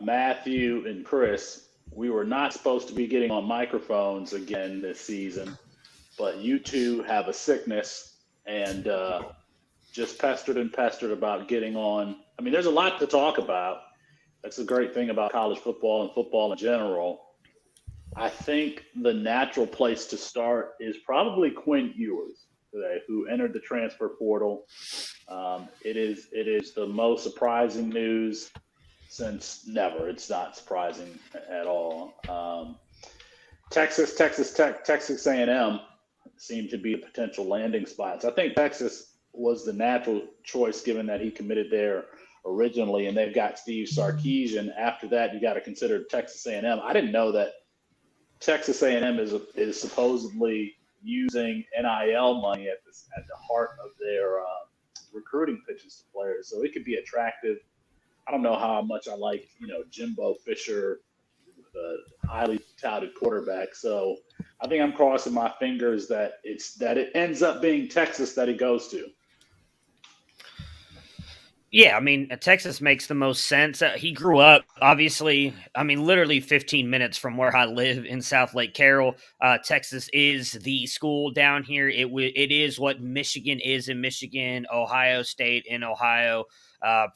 Matthew and Chris, we were not supposed to be getting on microphones again this season, but you two have a sickness and just pestered and pestered about getting on. I mean, there's a lot to talk about. That's the great thing about college football and football in general. I think the natural place to start is probably Quinn Ewers today, who entered the transfer portal. It is the most surprising news since never. It's not surprising at all. Texas Tech, Texas A&M seem to be a potential landing spots. I think Texas was the natural choice given that he committed there originally, and they've got Steve Sarkisian. After that, you got to consider Texas A&M. I didn't know that Texas A&M is supposedly using NIL money at the heart of their recruiting pitches to players, so it could be attractive. I don't know how much I like, Jimbo Fisher, the highly touted quarterback. So I think I'm crossing my fingers that it ends up being Texas that he goes to. Yeah, I mean, Texas makes the most sense. He grew up, obviously, literally 15 minutes from where I live in South Lake Carroll. Texas is the school down here. It is what Michigan is in Michigan, Ohio State in Ohio,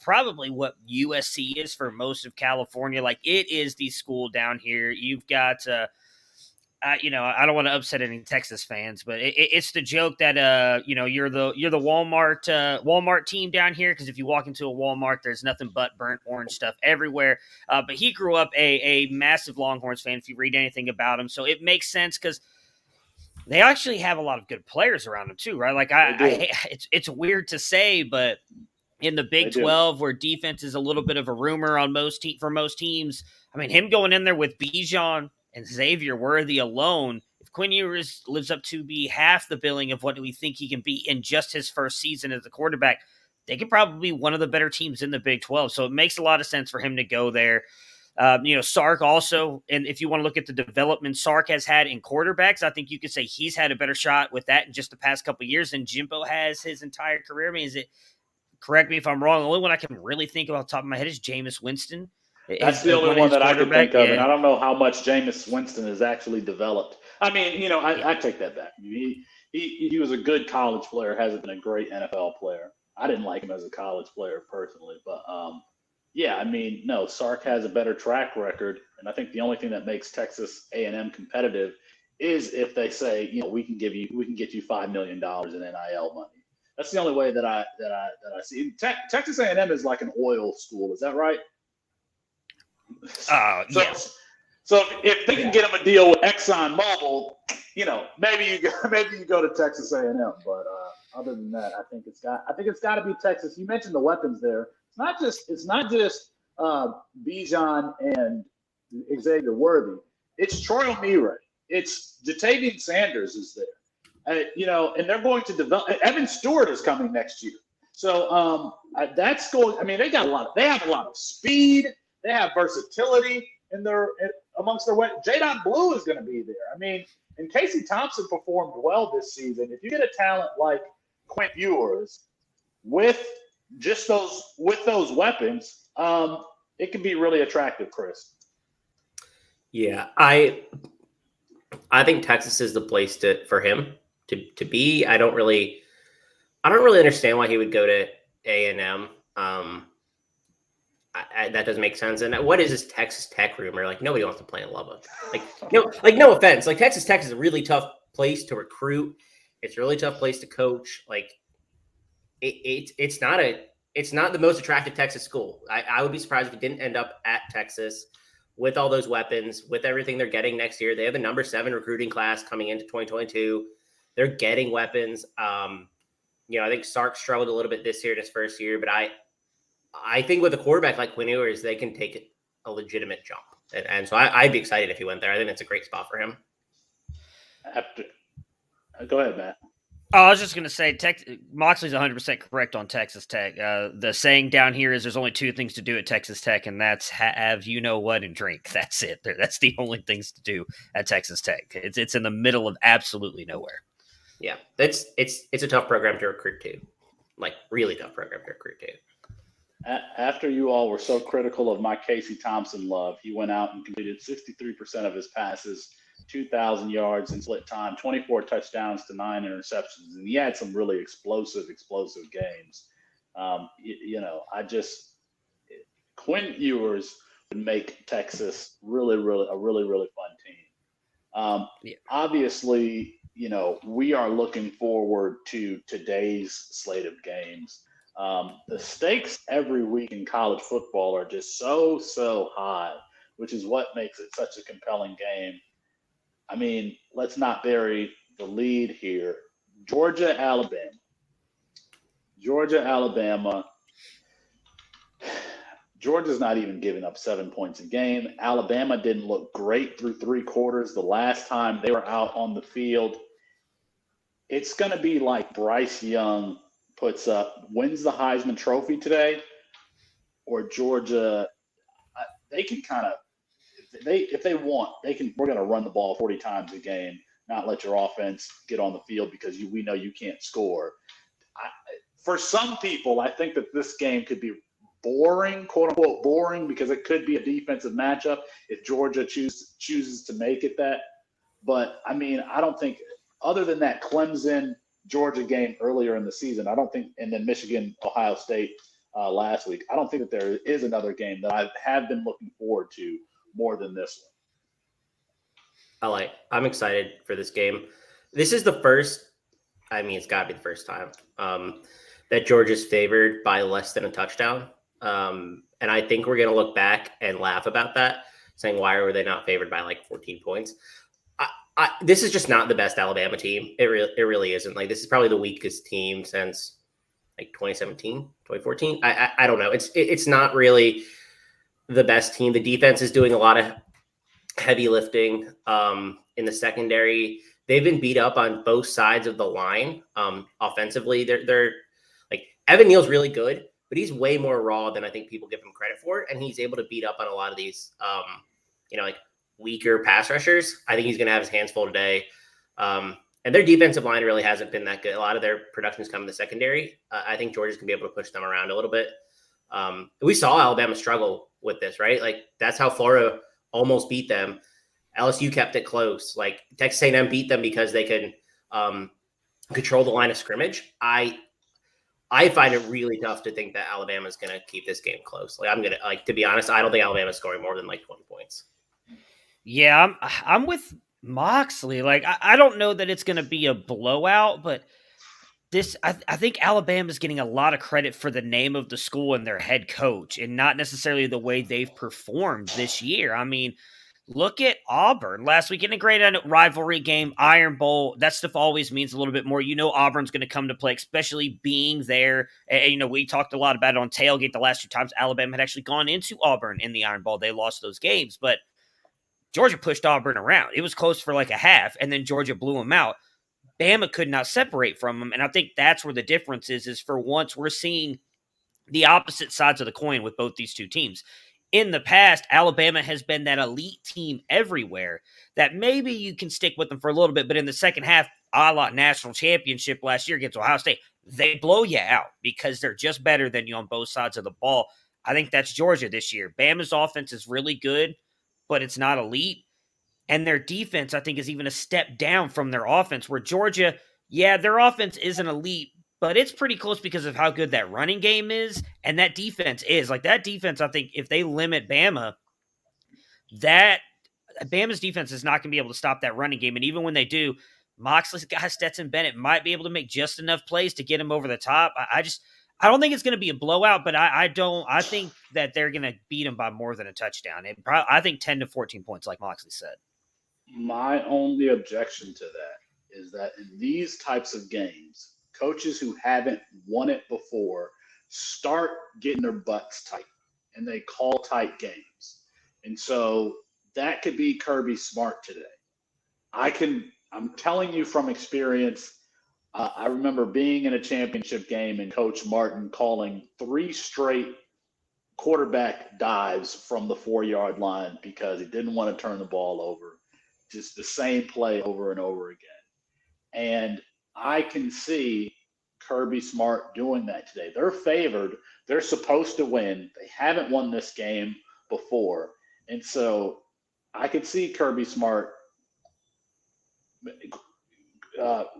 probably what USC is for most of California. Like, it is the school down here. You've got I don't want to upset any Texas fans, but it's the joke that you're the Walmart team down here, because if you walk into a Walmart, there's nothing but burnt orange stuff everywhere. But he grew up a massive Longhorns fan, if you read anything about him, so it makes sense because they actually have a lot of good players around them too, right? Like it's weird to say, but in the Big 12, where defense is a little bit of a rumor on for most teams, I mean, him going in there with Bijan and Xavier Worthy alone, if Quinn Ewers lives up to be half the billing of what we think he can be in just his first season as a quarterback, they could probably be one of the better teams in the Big 12. So it makes a lot of sense for him to go there. Sark also, and if you want to look at the development Sark has had in quarterbacks, I think you could say he's had a better shot with that in just the past couple of years than Jimbo has his entire career. I mean, correct me if I'm wrong, the only one I can really think of off the top of my head is Jameis Winston. That's the only one that I can think of, and I don't know how much Jameis Winston has actually developed. I mean, I take that back. He was a good college player, hasn't been a great NFL player. I didn't like him as a college player personally, but no, Sark has a better track record, and I think the only thing that makes Texas A&M competitive is if they say, we can get you $5 million in NIL money. That's the only way that I see. Texas A&M is like an oil school, is that right? Yes. So if they can get him a deal with ExxonMobil, maybe you go to Texas A&M. But other than that, I think it's got to be Texas. You mentioned the weapons there. It's not just Bijan and Xavier Worthy. It's Troy O'Meara. It's Jatavian Sanders is there. And they're going to develop. Evan Stewart is coming next year. So that's going. I mean, they have a lot of speed. They have versatility amongst their way. Jadon Blue is going to be there. I mean, and Casey Thompson performed well this season. If you get a talent like Quinn Ewers with those weapons, it can be really attractive, Chris. Yeah, I think Texas is the place for him to be. I don't really understand why he would go to A&M. That doesn't make sense. And what is this Texas Tech rumor? Like, nobody wants to play in Lubbock. No offense. Like, Texas Tech is a really tough place to recruit. It's a really tough place to coach. Like, it's not the most attractive Texas school. I would be surprised if it didn't end up at Texas with all those weapons, with everything they're getting next year. They have the number 7 recruiting class coming into 2022. They're getting weapons. I think Sark struggled a little bit this year in his first year, but I think with a quarterback like Quinn Ewers, they can take a legitimate jump. And so I'd be excited if he went there. I think it's a great spot for him. Go ahead, Matt. Oh, I was just going to say, Moxley's 100% correct on Texas Tech. The saying down here is there's only 2 things to do at Texas Tech, and that's have you-know-what and drink. That's it. That's the only things to do at Texas Tech. It's in the middle of absolutely nowhere. Yeah, it's a tough program to recruit to. Like, really tough program to recruit to. After you all were so critical of my Casey Thompson love, he went out and completed 63% of his passes, 2,000 yards in split time, 24 touchdowns to 9 interceptions, and he had some really explosive games. I just Quinn Ewers would make Texas really fun team. Yeah. Obviously, we are looking forward to today's slate of games. The stakes every week in college football are just so high, which is what makes it such a compelling game. I mean, let's not bury the lead here. Georgia, Alabama. Georgia, Alabama. Georgia's not even giving up 7 points a game. Alabama didn't look great through 3 quarters the last time they were out on the field. It's going to be like Bryce Young wins the Heisman Trophy today, or Georgia. They can kind of, if they want, we're going to run the ball 40 times a game, not let your offense get on the field because we know you can't score. For some people, I think that this game could be boring, quote unquote boring, because it could be a defensive matchup if Georgia chooses to make it that. But I mean, I don't think, other than that Clemson Georgia game earlier in the season, I don't think, and then Michigan Ohio State last week, I don't think that there is another game that I have been looking forward to more than this one. I'm excited for this game. This is the first, it's got to be the first time that Georgia's favored by less than a touchdown. And I think we're going to look back and laugh about that, saying, why were they not favored by like 14 points? This is just not the best Alabama team. It really isn't. Like, this is probably the weakest team since like 2017, 2014. I don't know. It's not really the best team. The defense is doing a lot of heavy lifting in the secondary. They've been beat up on both sides of the line. Offensively, they're like, Evan Neal's really good, but he's way more raw than I think people give him credit for. And he's able to beat up on a lot of these, like weaker pass rushers. I think he's going to have his hands full today. And their defensive line really hasn't been that good. A lot of their productions come in the secondary. I think Georgia's going to be able to push them around a little bit. We saw Alabama struggle with this, right? Like, that's how Florida almost beat them. LSU kept it close. Like, Texas A&M beat them because they could control the line of scrimmage. I find it really tough to think that Alabama's going to keep this game close. Like, to be honest, I don't think Alabama's scoring more than like 20 points. Yeah, I'm with Moxley. Like, I don't know that it's going to be a blowout, but I think Alabama's getting a lot of credit for the name of the school and their head coach, and not necessarily the way they've performed this year. I mean, look at Auburn last week in a great rivalry game, Iron Bowl. That stuff always means a little bit more. Auburn's going to come to play, especially being there. And, we talked a lot about it on Tailgate the last 2 times Alabama had actually gone into Auburn in the Iron Bowl. They lost those games, but Georgia pushed Auburn around. It was close for like a half, and then Georgia blew them out. Bama could not separate from them, and I think that's where the difference is for once we're seeing the opposite sides of the coin with both these two teams. In the past, Alabama has been that elite team everywhere that maybe you can stick with them for a little bit, but in the second half, a la national championship last year against Ohio State, they blow you out because they're just better than you on both sides of the ball. I think that's Georgia this year. Bama's offense is really good, but it's not elite. And their defense, I think, is even a step down from their offense, where Georgia, their offense isn't elite, but it's pretty close because of how good that running game is. And that defense is. Like, that defense, I think, if they limit Bama, Bama's defense is not going to be able to stop that running game. And even when they do, Moxley's guy, Stetson Bennett, might be able to make just enough plays to get him over the top. I don't think it's going to be a blowout, but I think that they're going to beat them by more than a touchdown. I think 10 to 14 points, like Moxley said. My only objection to that is that in these types of games, coaches who haven't won it before start getting their butts tight, and they call tight games. And so that could be Kirby Smart today. I'm telling you from experience, I remember being in a championship game and Coach Martin calling 3 straight quarterback dives from the 4-yard line because he didn't want to turn the ball over. Just the same play over and over again. And I can see Kirby Smart doing that today. They're favored. They're supposed to win. They haven't won this game before. And so I could see Kirby Smart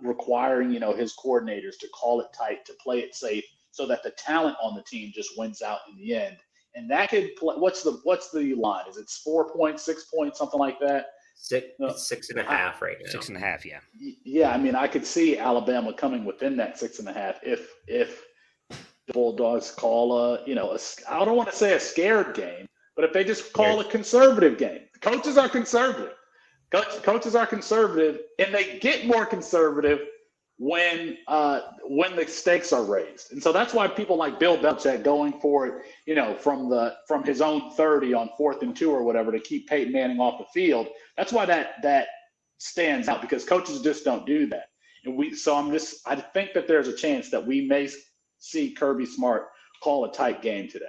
requiring, his coordinators to call it tight, to play it safe, so that the talent on the team just wins out in the end. And that could play. What's the line? Is it 4 points, 6 points, something like that? It's 6.5 right now. 6.5, yeah. Yeah, I mean, I could see Alabama coming within that 6.5 if the Bulldogs call I don't want to say a scared game, but if they just call a conservative game. Coaches are conservative. Coaches are conservative, and they get more conservative when the stakes are raised. And so that's why people like Bill Belichick going for it, from his own 30 on 4th and 2 or whatever to keep Peyton Manning off the field. That's why that stands out, because coaches just don't do that. And I think that there's a chance that we may see Kirby Smart call a tight game today.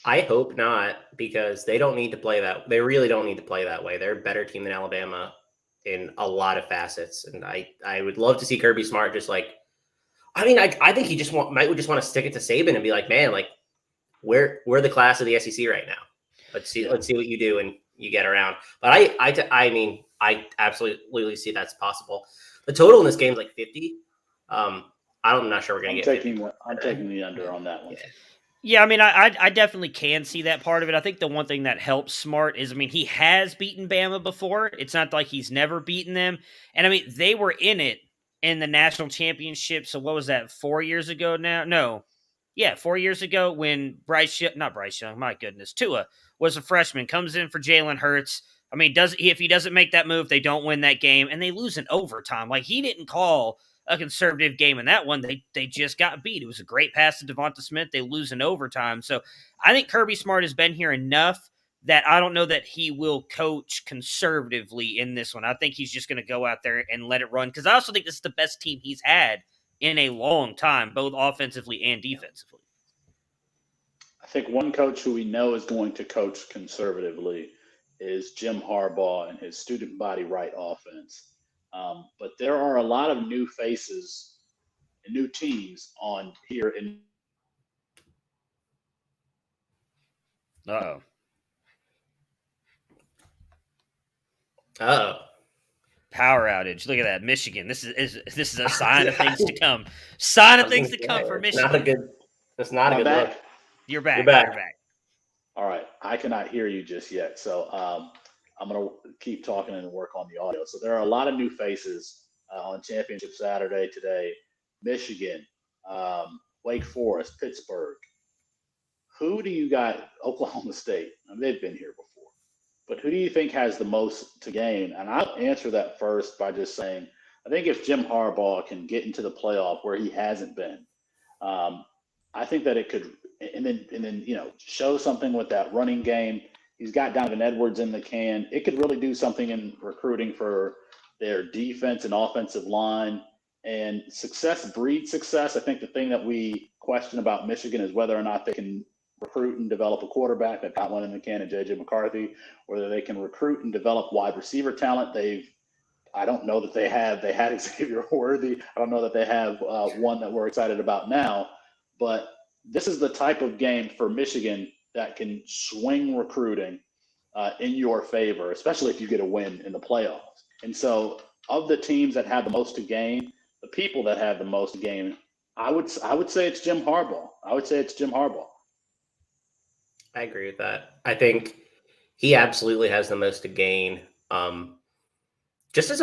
I hope not, because they don't need to play that. They really don't need to play that way. They're a better team than Alabama in a lot of facets. And I would love to see Kirby Smart just I think he might just want to stick it to Saban and be like, man, we're the class of the SEC right now. Let's see what you do and you get around. But I absolutely see that's possible. The total in this game is 50. I'm not sure we're going to get 50. I'm taking the under on that one. Yeah, I mean, I definitely can see that part of it. I think the one thing that helps Smart is, he has beaten Bama before. It's not like he's never beaten them. And, they were in it in the national championship. So what was that, 4 years ago now? No. Yeah, 4 years ago when Tua was a freshman, comes in for Jalen Hurts. If he doesn't make that move, they don't win that game, and they lose in overtime. He didn't call a conservative game in that one. They just got beat. It was a great pass to Devonta Smith. They lose in overtime. So I think Kirby Smart has been here enough that I don't know that he will coach conservatively in this one. I think he's just going to go out there and let it run, because I also think this is the best team he's had in a long time, both offensively and defensively. I think one coach who we know is going to coach conservatively is Jim Harbaugh and his student body right offense. But there are a lot of new faces and new teams on here. Uh-oh. Power outage. Look at that, Michigan. This is a sign of things to come. Sign of things to come for Michigan. That's not a good look. You're back. All right. I cannot hear you just yet. So I'm going to keep talking and work on the audio. So there are a lot of new faces on Championship Saturday today. Michigan, Wake Forest, Pittsburgh. Who do you got? Oklahoma State. They've been here before. But who do you think has the most to gain? And I'll answer that first by just saying, I think if Jim Harbaugh can get into the playoff where he hasn't been, I think that it could, and then show something with that running game. He's got Donovan Edwards in the can. It could really do something in recruiting for their defense and offensive line. And success breeds success. I think the thing that we question about Michigan is whether or not they can recruit and develop a quarterback. They've got one in the can, and J.J. McCarthy. Whether they can recruit and develop wide receiver talent. I don't know that they have. They had Xavier Worthy. I don't know that they have one that we're excited about now. But this is the type of game for Michigan that can swing recruiting in your favor, especially if you get a win in the playoffs. And so of the teams that have the most to gain, the people that have the most to gain, I would say it's Jim Harbaugh. I agree with that. I think he absolutely has the most to gain. Just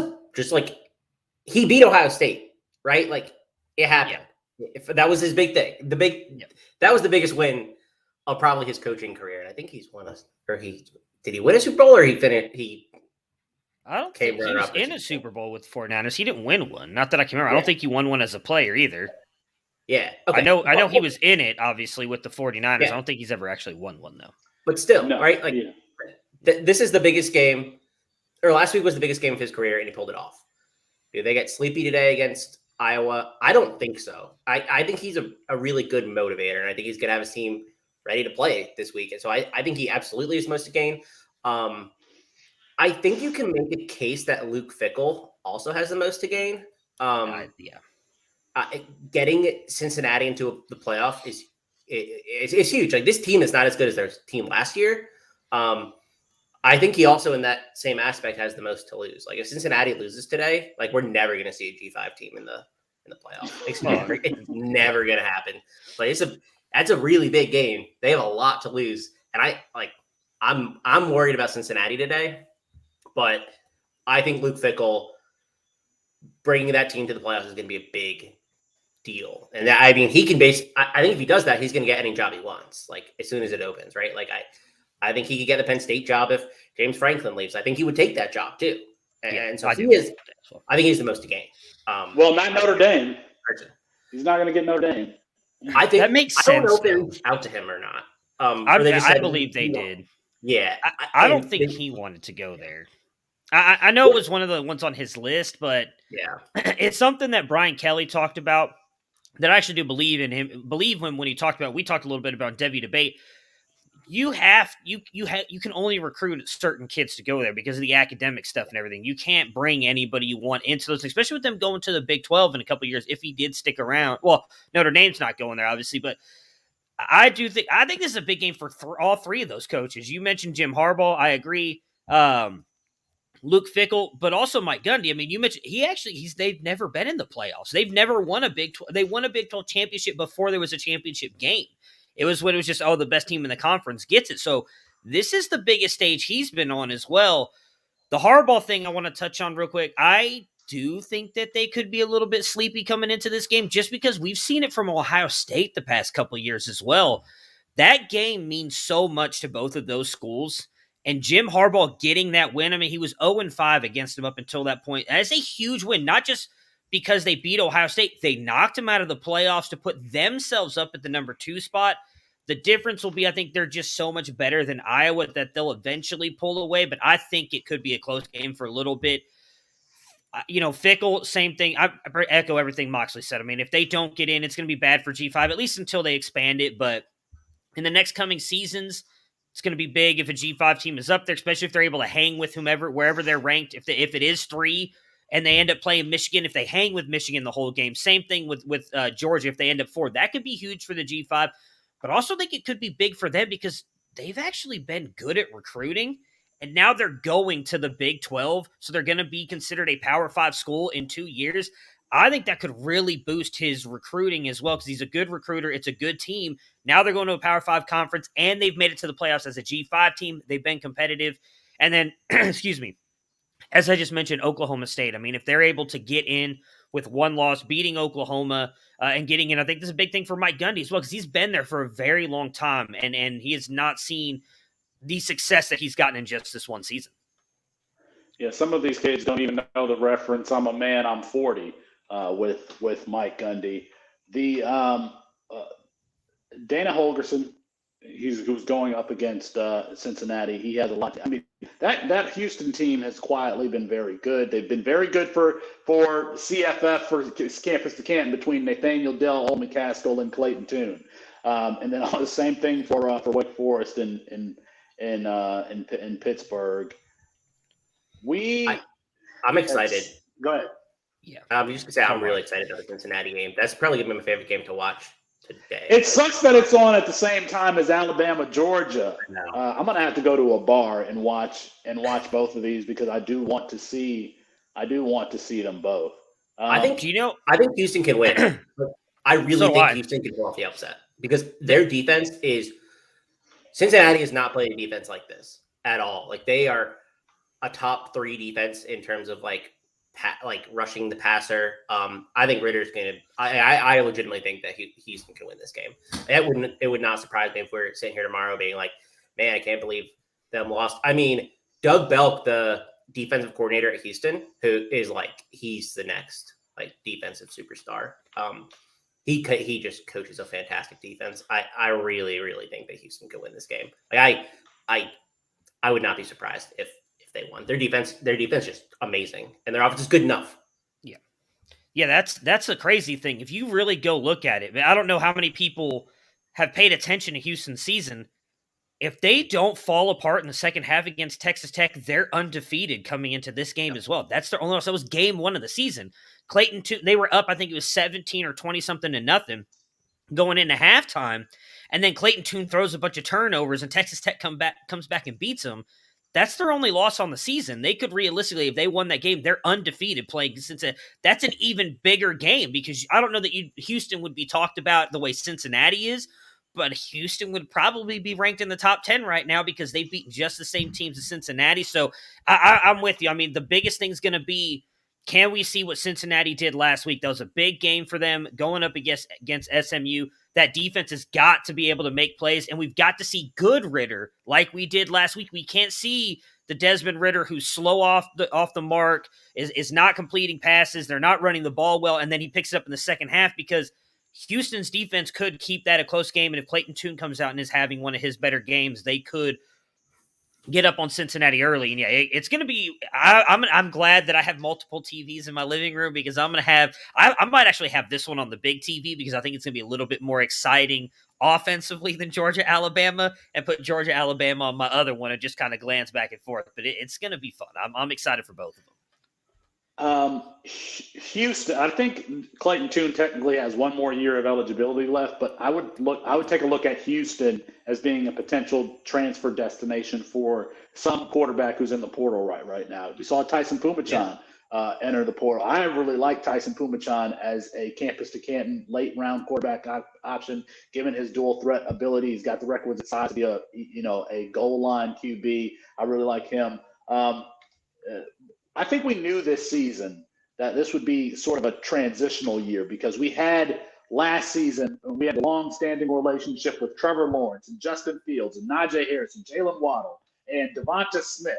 he beat Ohio State, right? It happened. Yeah. If that was his big thing. That was the biggest win of probably his coaching career. And I think he's won did he win a Super Bowl, or he finished? I don't think he was in a Super Bowl with 49ers. He didn't win one. Not that I can remember. Yeah. I don't think he won one as a player either. Yeah. Okay. I know he was in it, obviously, with the 49ers. Yeah. I don't think he's ever actually won one, though. But still, right? This is the biggest game, or last week was the biggest game of his career, and he pulled it off. Did they get sleepy today against Iowa? I don't think so. I think he's a really good motivator, and I think he's going to have his team ready to play this week. And so I think he absolutely is most to gain. I think you can make a case that Luke Fickell also has the most to gain. Yeah. getting Cincinnati into the playoff is huge. Like, this team is not as good as their team last year. I think he also, in that same aspect, has the most to lose. Like, if Cincinnati loses today, like, we're never going to see a G5 team in the playoff. It's never going to happen. Like, that's a really big game. They have a lot to lose, and I'm worried about Cincinnati today, but I think Luke Fickell bringing that team to the playoffs is going to be a big deal. And I mean, he can I think if he does that, he's going to get any job he wants, like, as soon as it opens, right? Like, I think he could get the Penn State job if James Franklin leaves. I think he would take that job too. And so I think he's the most to gain. Well, not Notre Dame. He's not going to get Notre Dame. I think that makes sense. I don't know if they reached out to him or not. I believe they did. Yeah. I don't think he wanted to go there. I know it was one of the ones on his list, but yeah, it's something that Brian Kelly talked about that I actually do believe in him. Believe him when he talked about. We talked a little bit about Debbie Debate. You can only recruit certain kids to go there because of the academic stuff and everything. You can't bring anybody you want into those, especially with them going to the Big 12 in a couple of years. If he did stick around, well, Notre Dame's not going there, obviously, but I think this is a big game for all three of those coaches. You mentioned Jim Harbaugh, I agree. Luke Fickell, but also Mike Gundy. I mean, you mentioned they've never been in the playoffs. They've never won a Big 12. They won a Big 12 championship before there was a championship game. It was when it was just, the best team in the conference gets it. So this is the biggest stage he's been on as well. The Harbaugh thing I want to touch on real quick. I do think that they could be a little bit sleepy coming into this game just because we've seen it from Ohio State the past couple of years as well. That game means so much to both of those schools. And Jim Harbaugh getting that win, I mean, he was 0-5 against them up until that point. That is a huge win, not just because they beat Ohio State. They knocked them out of the playoffs to put themselves up at the number 2 spot. The difference will be, I think they're just so much better than Iowa that they'll eventually pull away, but I think it could be a close game for a little bit. Fickell, same thing. I echo everything Moxley said. I mean, if they don't get in, it's going to be bad for G5, at least until they expand it, but in the next coming seasons, it's going to be big if a G5 team is up there, especially if they're able to hang with whomever, wherever they're ranked. If it is 3 and they end up playing Michigan, if they hang with Michigan the whole game, same thing with Georgia. If they end up 4, that could be huge for the G5. But also think it could be big for them because they've actually been good at recruiting, and now they're going to the Big 12, so they're going to be considered a Power 5 school in 2 years. I think that could really boost his recruiting as well because he's a good recruiter. It's a good team. Now they're going to a Power 5 conference, and they've made it to the playoffs as a G5 team. They've been competitive. And then, excuse me, as I just mentioned, Oklahoma State. I mean, if they're able to get in with 1 loss, beating Oklahoma and getting in, I think this is a big thing for Mike Gundy as well because he's been there for a very long time, and he has not seen the success that he's gotten in just this one season. Yeah, some of these kids don't even know the reference. I'm a man, I'm 40 with Mike Gundy. The Dana Holgerson, who's going up against Cincinnati. He has a lot. I mean, that Houston team has quietly been very good. They've been very good for CFF, for Campus to Canton, between Nathaniel Dell, Old McCaskill, and Clayton Toon. And then the same thing for Wake Forest in Pittsburgh. I'm excited. Go ahead. Yeah, I'm just gonna say I'm really excited about the Cincinnati game. That's probably gonna be my favorite game to watch today. It sucks that it's on at the same time as Alabama, Georgia. I'm gonna have to go to a bar and watch both of these because I do want to see them both. I think Houston can win. I really think Houston can pull off the upset because their defense is. Cincinnati has not played a defense like this at all. Like, they are a top 3 defense in terms of like rushing the passer. I think Ritter's going to. I legitimately think that Houston can win this game. It would not surprise me if we're sitting here tomorrow being like, man, I can't believe them lost. I mean, Doug Belk, the defensive coordinator at Houston, who is like, he's the next like defensive superstar. He just coaches a fantastic defense. I really, really think that Houston could win this game. Like, I would not be surprised if they won. Their defense is just amazing, and their offense is good enough. Yeah, that's the crazy thing. If you really go look at it, I don't know how many people have paid attention to Houston's season. if they don't fall apart in the second half against Texas Tech, they're undefeated coming into this game as well. That's their only loss. That was game 1 of the season. Clayton, they were up, I think it was 17 or 20 something to nothing going into halftime. And then Clayton Tune throws a bunch of turnovers and Texas Tech comes back and beats them. That's their only loss on the season. They could realistically, if they won that game, they're undefeated playing. That's an even bigger game because I don't know that Houston would be talked about the way Cincinnati is, but Houston would probably be ranked in the top 10 right now because they've beaten just the same teams as Cincinnati. So I'm with you. I mean, the biggest thing's going to be, can we see what Cincinnati did last week? That was a big game for them going up against SMU. That defense has got to be able to make plays, and we've got to see good Ritter like we did last week. We can't see the Desmond Ritter who's slow off the mark, is not completing passes. They're not running the ball well, and then he picks it up in the second half because Houston's defense could keep that a close game, and if Clayton Tune comes out and is having one of his better games, they could get up on Cincinnati early. And yeah, it's going to be, I'm glad that I have multiple TVs in my living room because I'm going to have, I might actually have this one on the big TV because I think it's going to be a little bit more exciting offensively than Georgia, Alabama, and put Georgia, Alabama on my other one and just kind of glance back and forth. But it's going to be fun. I'm excited for both of them. Houston, I think Clayton Tune technically has one more year of eligibility left, but I would take a look at Houston as being a potential transfer destination for some quarterback who's in the portal right now. We saw Tyson Pumachan enter the portal. I really like Tyson Pumachan as a campus to Canton late round quarterback option, given his dual threat ability. He's got the requisite size to be a goal line QB. I really like him. I think we knew this season that this would be sort of a transitional year because we had last season, we had a long-standing relationship with Trevor Lawrence and Justin Fields and Najee Harris and Jalen Waddle and Devonta Smith.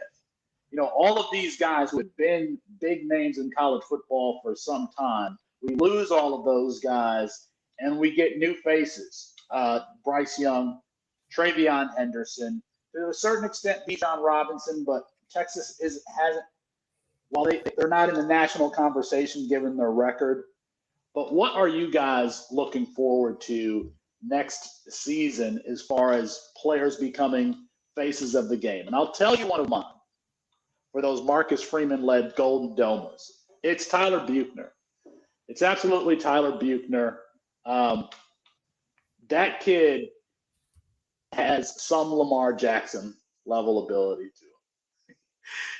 All of these guys who had been big names in college football for some time. We lose all of those guys and we get new faces. Bryce Young, Travion Henderson, to a certain extent, Bijan Robinson, but Texas hasn't. While they're not in the national conversation given their record, but what are you guys looking forward to next season as far as players becoming faces of the game? And I'll tell you one of mine for those Marcus Freeman-led Golden Domas. It's Tyler Buchner. It's absolutely Tyler Buchner. That kid has some Lamar Jackson level ability to him.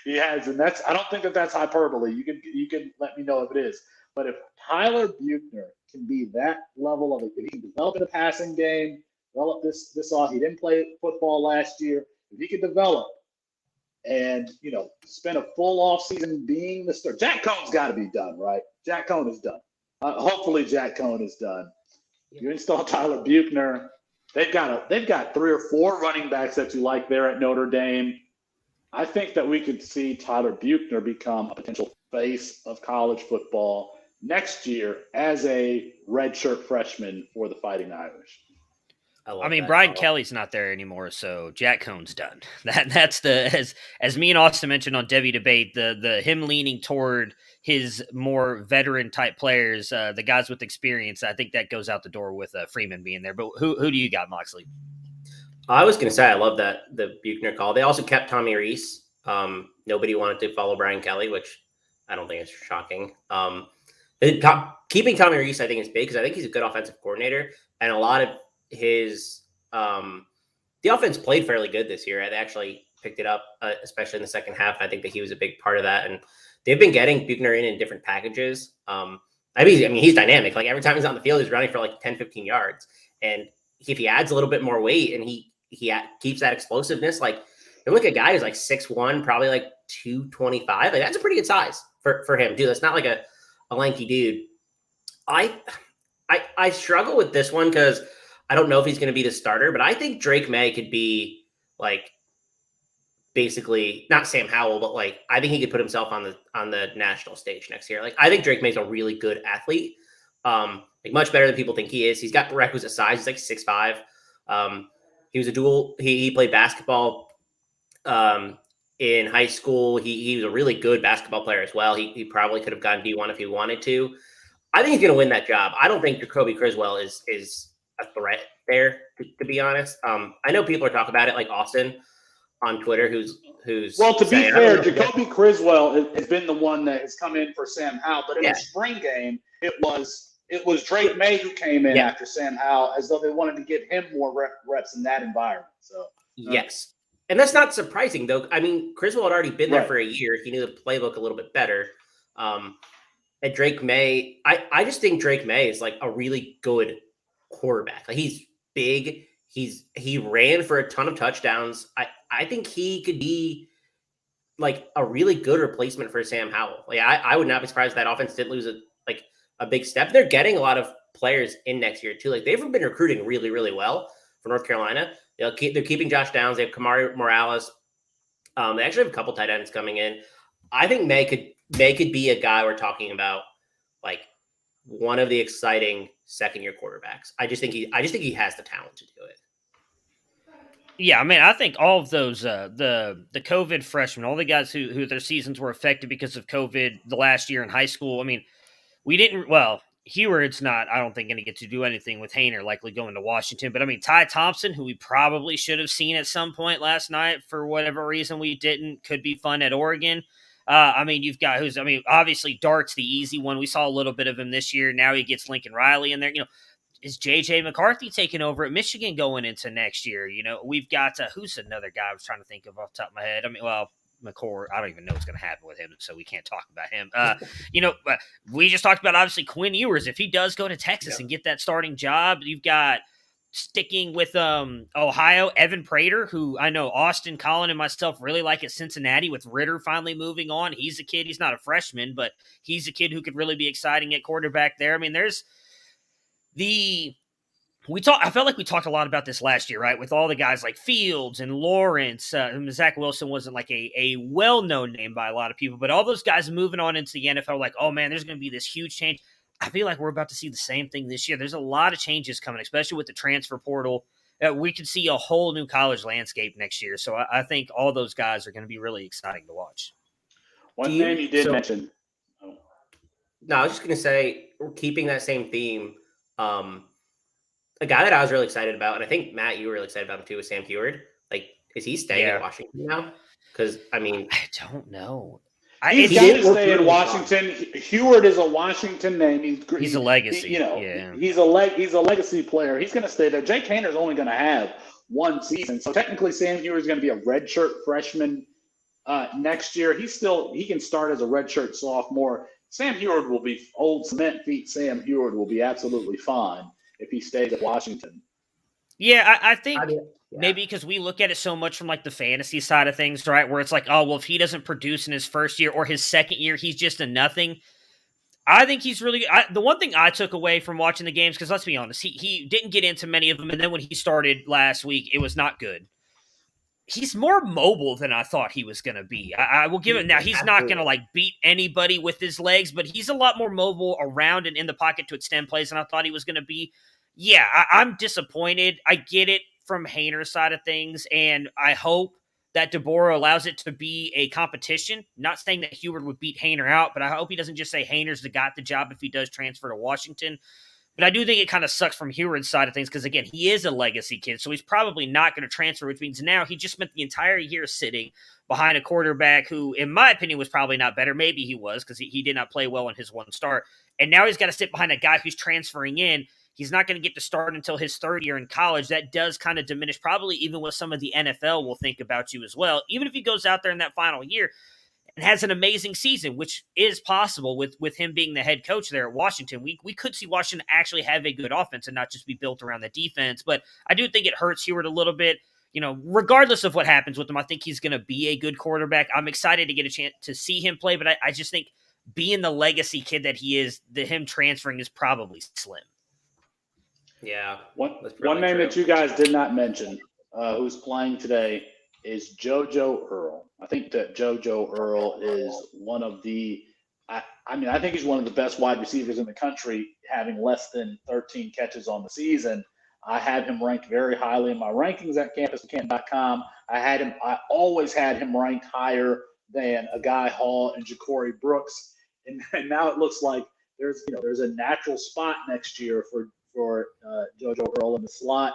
He has, and I don't think that's hyperbole. You can let me know if it is. But if Tyler Buchner can be that level of it, if he can develop in a passing game, develop this off. He didn't play football last year. If he could develop and spend a full off season being the star, Jack Cohn's got to be done, right? Jack Cohn is done. Hopefully, Jack Cohn is done. You install Tyler Buchner. They've got 3 or 4 running backs that you like there at Notre Dame. I think that we could see Tyler Buchner become a potential face of college football next year as a redshirt freshman for the Fighting Irish. I mean, Brian Kelly's not there anymore, so Jack Cohn's done. That's as me and Austin mentioned on Debbie Debate, the him leaning toward his more veteran type players, the guys with experience. I think that goes out the door with Freeman being there. But who do you got, Moxley? I was going to say I love the Buchner call. They also kept Tommy Rees. Nobody wanted to follow Brian Kelly, which I don't think is shocking. Keeping Tommy Rees, I think, is big because I think he's a good offensive coordinator, and a lot of his the offense played fairly good this year. They actually picked it up, especially in the second half. I think that he was a big part of that, and they've been getting Buchner in different packages. I mean, he's dynamic. Like every time he's on the field, he's running for like 10, 15 yards, and if he adds a little bit more weight and he keeps that explosiveness, like you look at a guy who's like 6'1", probably like 225. Like that's a pretty good size for him, dude. That's not like a lanky dude. I struggle with this one because I don't know if he's going to be the starter, but I think Drake May could be like basically not Sam Howell, but like I think he could put himself on the national stage next year. Like I think Drake May's a really good athlete, like much better than people think he is. He's got the requisite size. He's like 6'5". He was a dual. He played basketball in high school. He was a really good basketball player as well. He probably could have gone D1 if he wanted to. I think he's going to win that job. I don't think Jacoby Criswell is a threat there, to be honest. I know people are talking about it, like Austin on Twitter, who's well, to be saying, fair, Jacoby Criswell has been the one that has come in for Sam Howell, but in Yeah. the spring game, it was Drake May who came in after Sam Howell, as though they wanted to give him more reps in that environment. So yes, and that's not surprising though. I mean, Criswell had already been there Right. for a year. He knew the playbook a little bit better. And Drake May, I just think Drake May is like a really good quarterback. Like he's big. He ran for a ton of touchdowns. I think he could be like a really good replacement for Sam Howell. Like I would not be surprised if that offense did lose a big step. They're getting a lot of players in next year too. Like they've been recruiting really, really well for North Carolina. They're keeping Josh Downs. They have Kamari Morales. They actually have a couple tight ends coming in. I think May could be a guy we're talking about, like one of the exciting second-year quarterbacks. I just think he has the talent to do it. Yeah, I mean, I think all of those the COVID freshmen, all the guys who their seasons were affected because of COVID the last year in high school. I mean, we didn't. Well, Heward's not. I don't think going to get to do anything with Haener, likely going to Washington. But I mean, Ty Thompson, who we probably should have seen at some point last night for whatever reason we didn't, could be fun at Oregon. I mean, you've got obviously Dart's the easy one. We saw a little bit of him this year. Now he gets Lincoln Riley in there. Is J.J. McCarthy taking over at Michigan going into next year? We've got who's another guy I was trying to think of off the top of my head. I mean, well, McCord, I don't even know what's going to happen with him, so we can't talk about him. We just talked about obviously Quinn Ewers. If he does go to Texas and get that starting job, you've got sticking with Ohio, Evan Prater, who I know Austin, Colin, and myself really like at Cincinnati with Ritter finally moving on. He's a kid. He's not a freshman, but he's a kid who could really be exciting at quarterback there. I mean, there's I felt like we talked a lot about this last year, right? With all the guys like Fields and Lawrence, Zach Wilson wasn't like a well-known name by a lot of people, but all those guys moving on into the NFL, like, oh man, there's going to be this huge change. I feel like we're about to see the same thing this year. There's a lot of changes coming, especially with the transfer portal. We could see a whole new college landscape next year. So I think all those guys are going to be really exciting to watch. One name you did mention. No, I was just going to say, we're keeping that same theme. A guy that I was really excited about, and I think, Matt, you were really excited about him too, is Sam Heward. Like, is he staying in Washington now? Because, I mean... I don't know. He's got to stay in Washington. Heward is a Washington name. He's a legacy. He's a legacy player. He's going to stay there. Jake Haener's only going to have one season. So technically, Sam Heward is going to be a redshirt freshman next year. He can start as a redshirt sophomore. Sam Heward will be old cement feet. Sam Heward will be absolutely fine if he stays at Washington. Yeah, I think maybe because we look at it so much from like the fantasy side of things, right? Where it's like, oh, well, if he doesn't produce in his first year or his second year, he's just a nothing. I think he's really good. The one thing I took away from watching the games, because let's be honest, he didn't get into many of them. And then when he started last week, it was not good. He's more mobile than I thought he was going to be. I will give him now. He's not going to like beat anybody with his legs, but he's a lot more mobile around and in the pocket to extend plays than I thought he was going to be. Yeah, I'm disappointed. I get it from Haener's side of things, and I hope that DeBoer allows it to be a competition. Not saying that Heward would beat Haener out, but I hope he doesn't just say Haener's got the job if he does transfer to Washington. But I do think it kind of sucks from Heward's side of things because, again, he is a legacy kid, so he's probably not going to transfer, which means now he just spent the entire year sitting behind a quarterback who, in my opinion, was probably not better. Maybe he was because he did not play well in his one start. And now he's got to sit behind a guy who's transferring in. He's not going to get to start until his third year in college. That does kind of diminish probably even what some of the NFL will think about you as well. Even if he goes out there in that final year and has an amazing season, which is possible with him being the head coach there at Washington, we could see Washington actually have a good offense and not just be built around the defense. But I do think it hurts Heward a little bit. Regardless of what happens with him, I think he's going to be a good quarterback. I'm excited to get a chance to see him play, but I just think being the legacy kid that he is, him transferring is probably slim. Yeah. One name that you guys did not mention who's playing today is JoJo Earl. I think that JoJo Earl is one of the I think he's one of the best wide receivers in the country, having less than 13 catches on the season. I have him ranked very highly in my rankings at campuscanton.com. I always had him ranked higher than a Guy Hall and Ja'Cory Brooks. And now it looks like there's a natural spot next year for for JoJo Earl in the slot.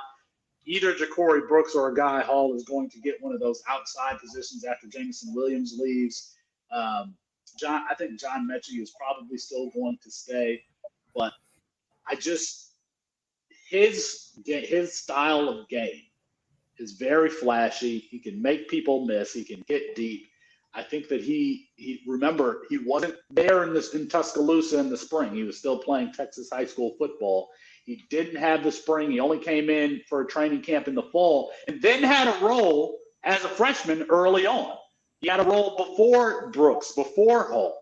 Either Ja'Cory Brooks or Guy Hall is going to get one of those outside positions after Jameson Williams leaves. I think John Mechie is probably still going to stay, but his style of game is very flashy. He can make people miss. He can get deep. I think that he wasn't there in Tuscaloosa in the spring. He was still playing Texas high school football. He didn't have the spring. He only came in for a training camp in the fall and then had a role as a freshman early on. He had a role before Brooks, before Hall.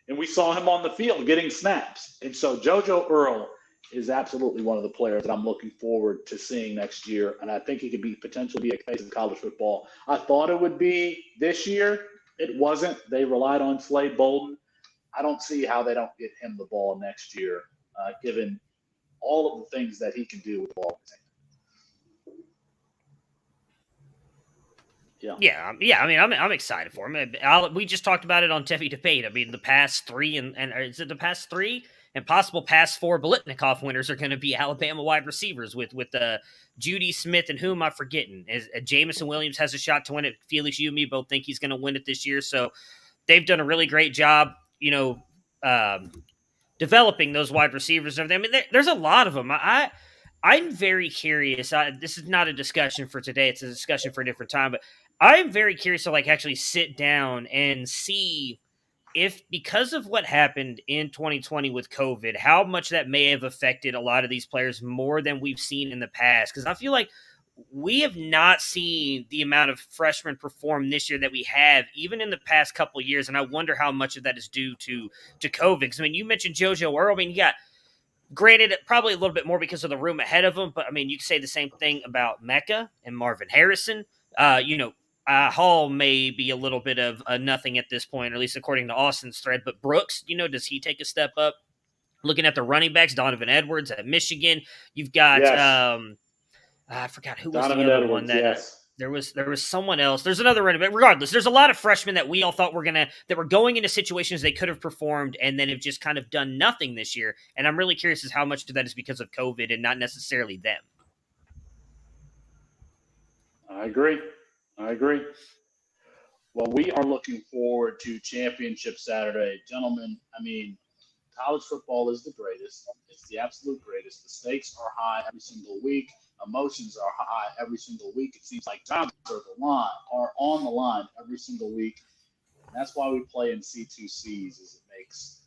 And we saw him on the field getting snaps. And so JoJo Earl is absolutely one of the players that I'm looking forward to seeing next year. And I think he could potentially be a face of college football. I thought it would be this year. It wasn't. They relied on Slade Bolden. I don't see how they don't get him the ball next year, given all of the things that he can do with the ball. Yeah. I mean, I'm excited for him. We just talked about it on Teffy Debate. I mean, the past three and is it the past three and possible past four Biletnikoff winners are going to be Alabama wide receivers with Judy Smith and whom I'm forgetting. Jameson Williams has a shot to win it. Felix, you and me both think he's going to win it this year. So they've done a really great job, developing those wide receivers and everything. I mean, there's a lot of them. I'm very curious. This is not a discussion for today. It's a discussion for a different time. But I'm very curious to actually sit down and see if, because of what happened in 2020 with COVID, how much that may have affected a lot of these players more than we've seen in the past. Because I feel like we have not seen the amount of freshmen perform this year that we have, even in the past couple of years. And I wonder how much of that is due to COVID. Because, I mean, you mentioned JoJo Earl. I mean, granted, probably a little bit more because of the room ahead of him. But, I mean, you could say the same thing about Mecca and Marvin Harrison. Hall may be a little bit of a nothing at this point, or at least according to Austin's thread. But Brooks, does he take a step up? Looking at the running backs, Donovan Edwards at Michigan. You've got I forgot who was Donovan the other Edwards, one that yes. There was someone else. There's another running back. Regardless, there's a lot of freshmen that we all thought that were going into situations they could have performed and then have just kind of done nothing this year. And I'm really curious as how much of that is because of COVID and not necessarily them. I agree. Well, we are looking forward to Championship Saturday. Gentlemen, I mean, college football is the greatest. It's the absolute greatest. The stakes are high every single week. Emotions are high every single week. It seems like jobs are on the line every single week. And that's why we play in C2Cs, is it makes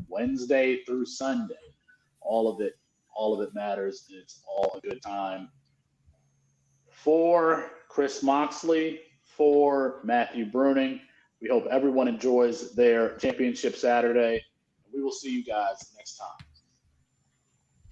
Wednesday through Sunday. All of it matters. It's all a good time. For Chris Moxley, for Matthew Bruning, we hope everyone enjoys their Championship Saturday. We will see you guys next time.